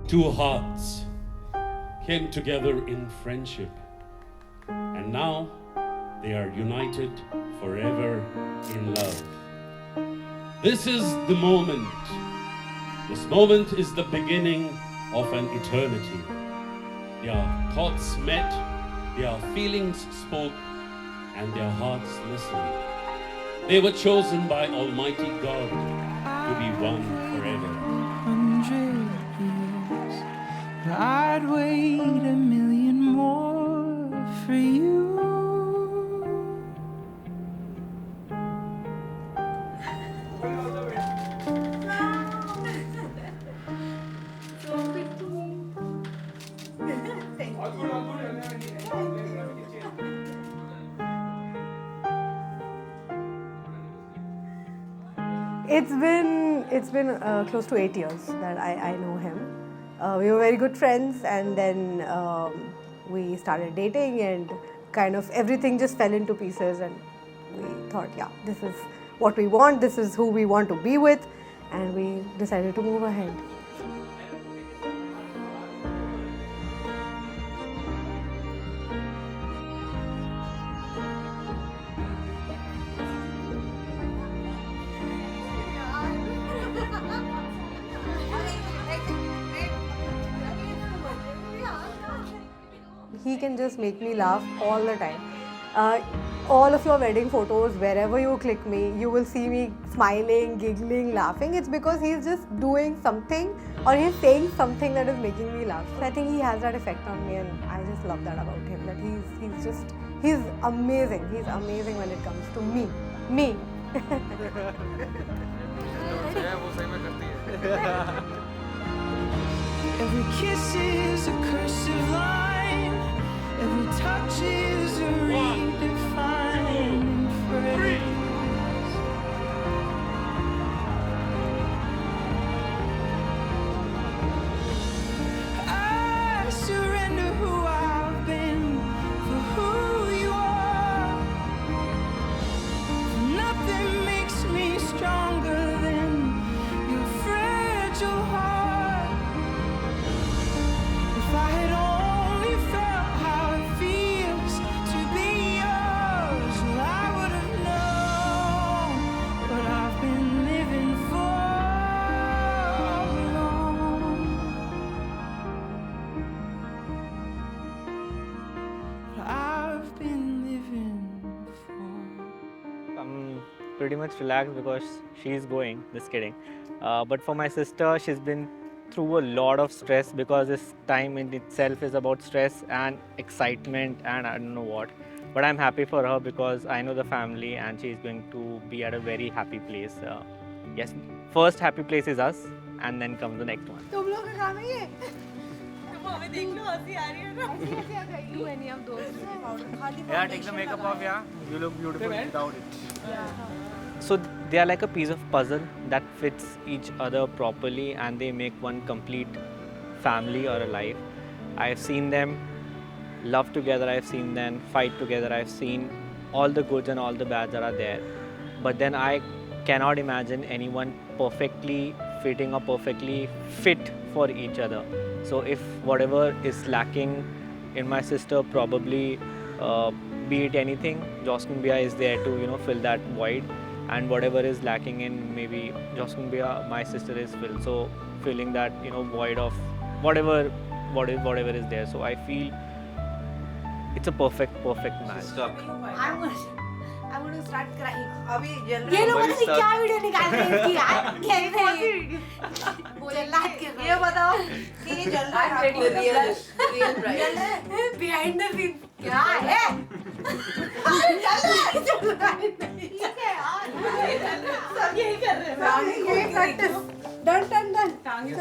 Two hearts came together in friendship, and now they are united forever in love. This is the moment. This moment is the beginning of an eternity. Their thoughts met, their feelings spoke, and their hearts listened. They were chosen by Almighty God to be one forever. 100 years, but I'd wait a million more for you. It's been close to 8 years that I know him. We were very good friends, and then we started dating, and kind of everything just fell into pieces, and we thought, yeah, this is what we want, this is who we want to be with, and we decided to move ahead. He can just make me laugh all the time. All of your wedding photos, wherever you click me, you will see me smiling, giggling, laughing. It's because he's just doing something or he's saying something that is making me laugh. So I think he has that effect on me, and I just love that about him. That he's amazing. He's amazing when it comes to me. Me. Every kiss is a cursive line. Every touch is a redefining phrase. I surrender who I've been for who you are. Nothing makes me stronger than your fragile heart. If I had only felt how it feels to be yours, well, I would have known what I've been living for all along. What I've been living for. I'm pretty much relaxed because she's going, just kidding. But for my sister, she's been through a lot of stress because this time in itself is about stress and excitement and I don't know what. But I'm happy for her because I know the family and she's going to be at a very happy place. Yes, first happy place is us and then comes the next one. तुम लोग का काम है ये? हमें देख लो हंसी आ रही है ना Do any of those powder? Yeah, take the makeup off, yeah. You look beautiful without it. So they are like a piece of puzzle that fits each other properly and they make one complete family or a life. I've seen them love together, I've seen them fight together, I've seen all the goods and all the bads that are there. But then I cannot imagine anyone perfectly fitting or perfectly fit for each other. So if whatever is lacking in my sister, probably be it anything, Joskin Bia is there to fill that void, and whatever is lacking in maybe Joskin Bia, my sister is filled. So filling that void of whatever is there. So I feel it's a perfect match. I'm going to start crying. अभी जल ये लोग पता नहीं क्या video निकाल रहे हैं इसकी यार कैसे जल्लाद के ये बताओ कि ये जल रहा है आपको real price behind the scene क्या है जल रहा है ठीक है यार सब यही कर रहे हैं ये प्रैक्टिस डन डन डन टांगे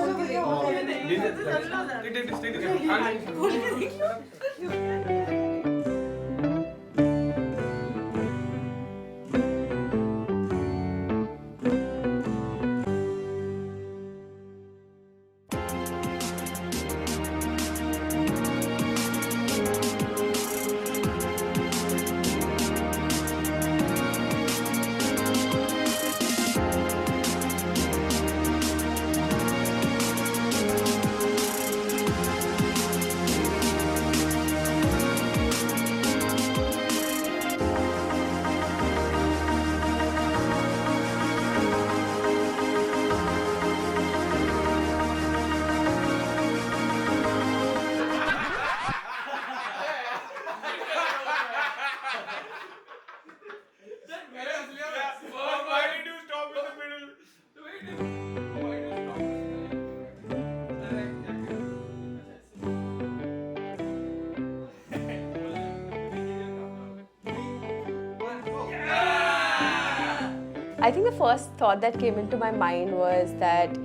I think the first thought that came into my mind was that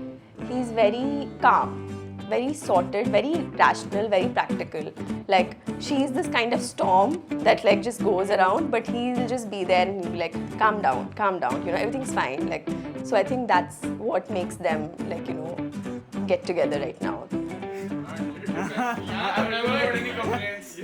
he's very calm, very sorted, very rational, very practical. Like, she's this kind of storm that like just goes around, but he'll just be there and he'll be like, calm down, you know, everything's fine. Like, so I think that's what makes them like, you know, get together right now. I've never heard any complaints.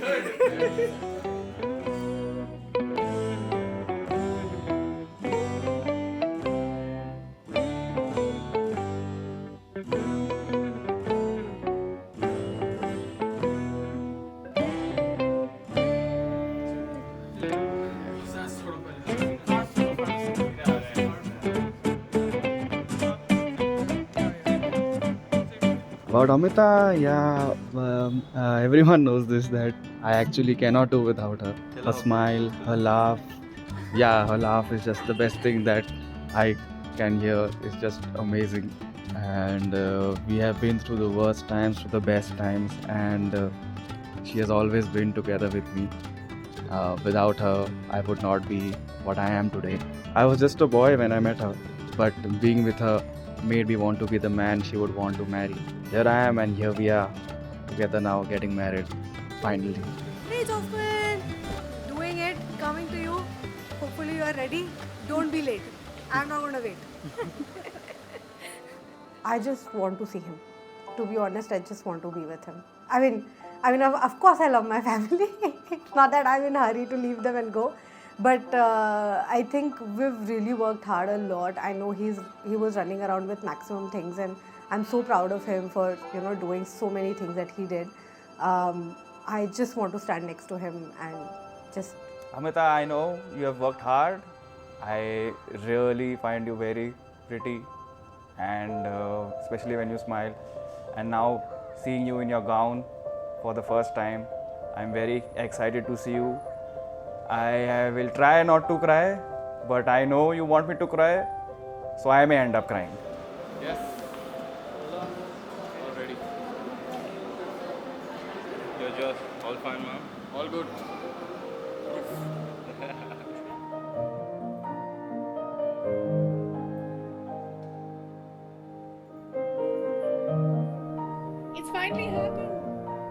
About Amita, yeah, everyone knows this that I actually cannot do without her. Her smile, her laugh. Yeah, her laugh is just the best thing that I can hear. It's just amazing. And we have been through the worst times to the best times, and she has always been together with me. Without her, I would not be what I am today. I was just a boy when I met her, but being with her made me want to be the man she would want to marry. Here I am, and here we are, together now, getting married, finally. Hey Jocelyn! Doing it, coming to you. Hopefully you are ready. Don't be late. I'm not gonna wait. I just want to see him. To be honest, I just want to be with him. I mean, of course I love my family. It's not that I'm in a hurry to leave them and go. But I think we've really worked hard a lot. I know he was running around with maximum things, and I'm so proud of him for, you know, doing so many things that he did. I just want to stand next to him and just... Amita, I know you have worked hard. I really find you very pretty, and especially when you smile. And now seeing you in your gown for the first time, I'm very excited to see you. I will try not to cry, but I know you want me to cry, so I may end up crying. Yes. All ready. You're just all fine, ma'am. All good. It's finally happened.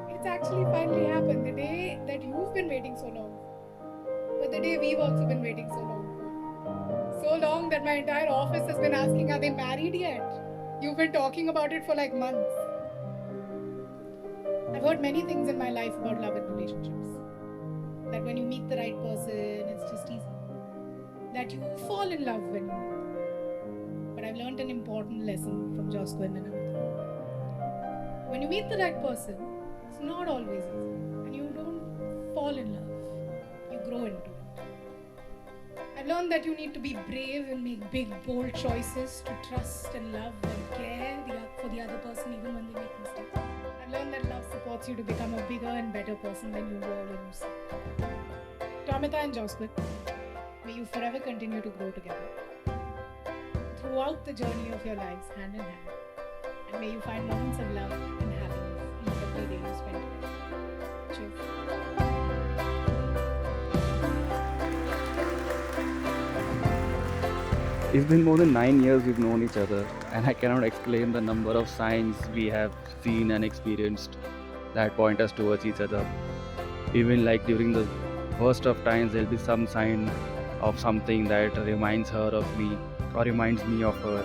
It's actually finally happened. The day that you've been waiting so long. But the day we've also been waiting so long for. So long that my entire office has been asking, are they married yet? You've been talking about it for like months. I've heard many things in my life about love and relationships. That when you meet the right person, it's just easy. That you fall in love when you meet. But I've learned an important lesson from Jocelyn and Amita. When you meet the right person, it's not always easy. And you don't fall in love. You grow into it. I've learned that you need to be brave and make big, bold choices to trust and love and care for the other person even when they make mistakes. I've learned that love supports you to become a bigger and better person than you were when you started. To Amita and Jocelyn, may you forever continue to grow together throughout the journey of your lives, hand in hand. And may you find moments of love and happiness in every day you spend together. Cheers. It's been more than 9 years we've known each other, and I cannot explain the number of signs we have seen and experienced that point us towards each other. Even like during the worst of times, there'll be some sign of something that reminds her of me or reminds me of her.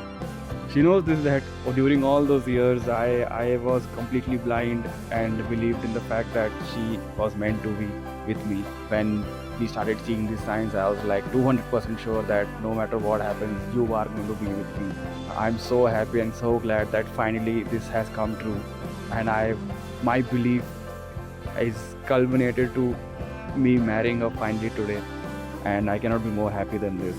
She knows this, that during all those years I was completely blind and believed in the fact that she was meant to be with me. When we started seeing these signs, I was like 200% sure that no matter what happens, you are going to be with me. I'm so happy and so glad that finally this has come true, and my belief is culminated to me marrying her finally today, and I cannot be more happy than this.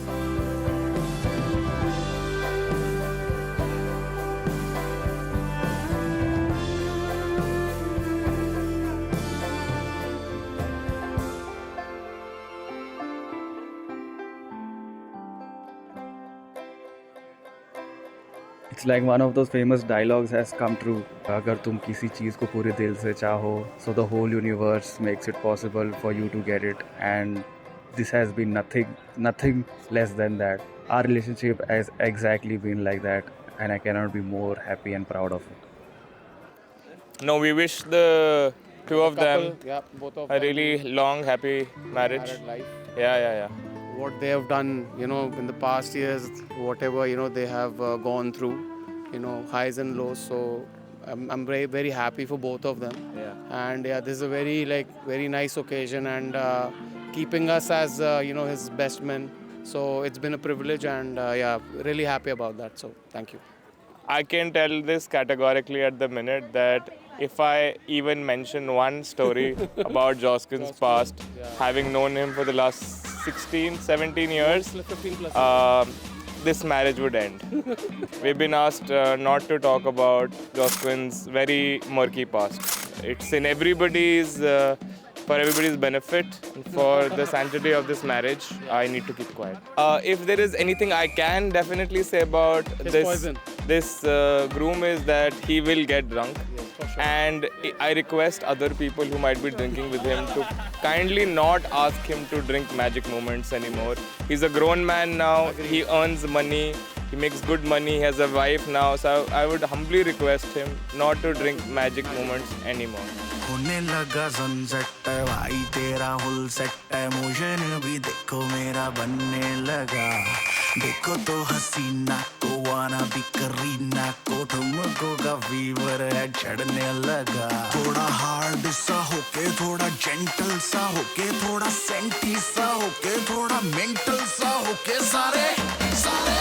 It's like one of those famous dialogues has come true. अगर तुम किसी चीज़ को पूरे दिल से चाहो, so the whole universe makes it possible for you to get it, and this has been nothing less than that. our relationship has exactly been like that, and I cannot be more happy and proud of it. No, we wish the two of them both of a really long, happy marriage. married life. Yeah. What they have done, in the past years, whatever, they have gone through, highs and lows. So I'm very, very happy for both of them. Yeah. And this is a very nice occasion, and keeping us as, his best men. So it's been a privilege, and really happy about that. So thank you. I can tell this categorically at the minute that if I even mention one story about Josquin's past, having known him for the last 16, 17 years, 15 plus. this marriage would end. We've been asked not to talk about Josquin's very murky past. It's in for everybody's benefit, for the sanctity of this marriage, I need to keep quiet. If there is anything I can definitely say about this groom is that he will get drunk. Yes, for sure. And I request other people who might be drinking with him to kindly not ask him to drink magic moments anymore. He's a grown man now, he earns money, he makes good money, he has a wife now, so I would humbly request him not to drink magic moments anymore. होने लगा sunset भाई तेरा हुल set है motion भी देखो मेरा बनने लगा देखो तो हसीना को वाना भी करीना को तुमको का फीवर है चढ़ने लगा थोड़ा हार्ड सा होके थोड़ा जेंटल सा होके थोड़ा सेंटी सा होके थोड़ा मेंटल सा होके सारे सारे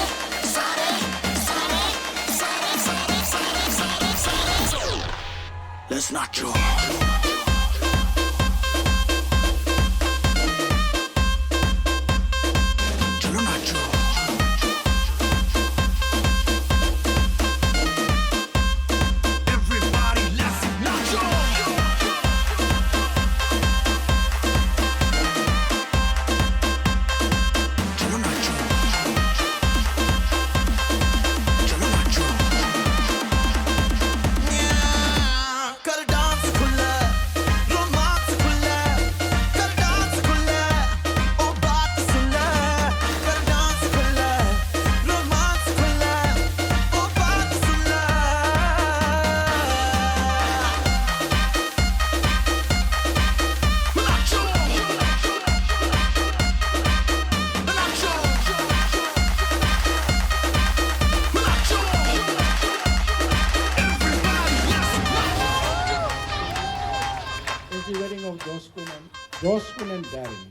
सारे सारे सारे सारे सारे सारे सारे Let's not joke. Josquin and Darren.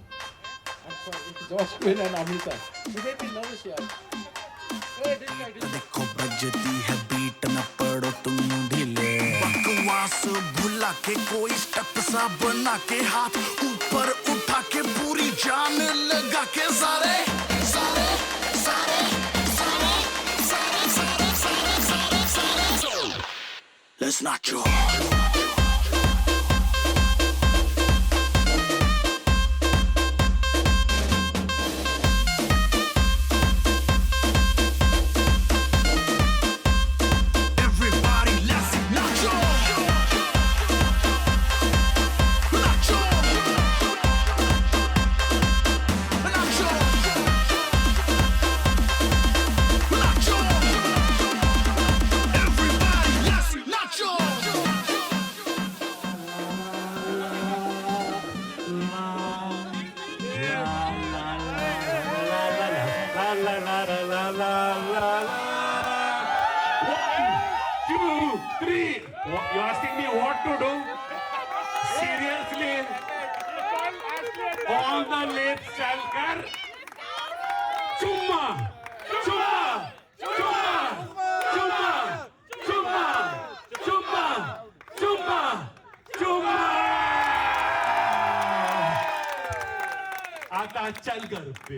I'm sorry, Josquin and Amrita. You made me nervous here. देखो बजती है बीट न पड़ो तुम ढीले बकवास भुला के कोई स्टेप सा बना के हाथ ऊपर उठा के पूरी जान लगा के सारे सारे सारे सारे सारे सारे सारे सारे सारे Let's not joke. You're asking me what to do? Seriously? All the late Chalkar? Chumma! Chumma! Chumma! Chumma! Chumma! Chumma! Chumma! Chumma! आता चल घर पे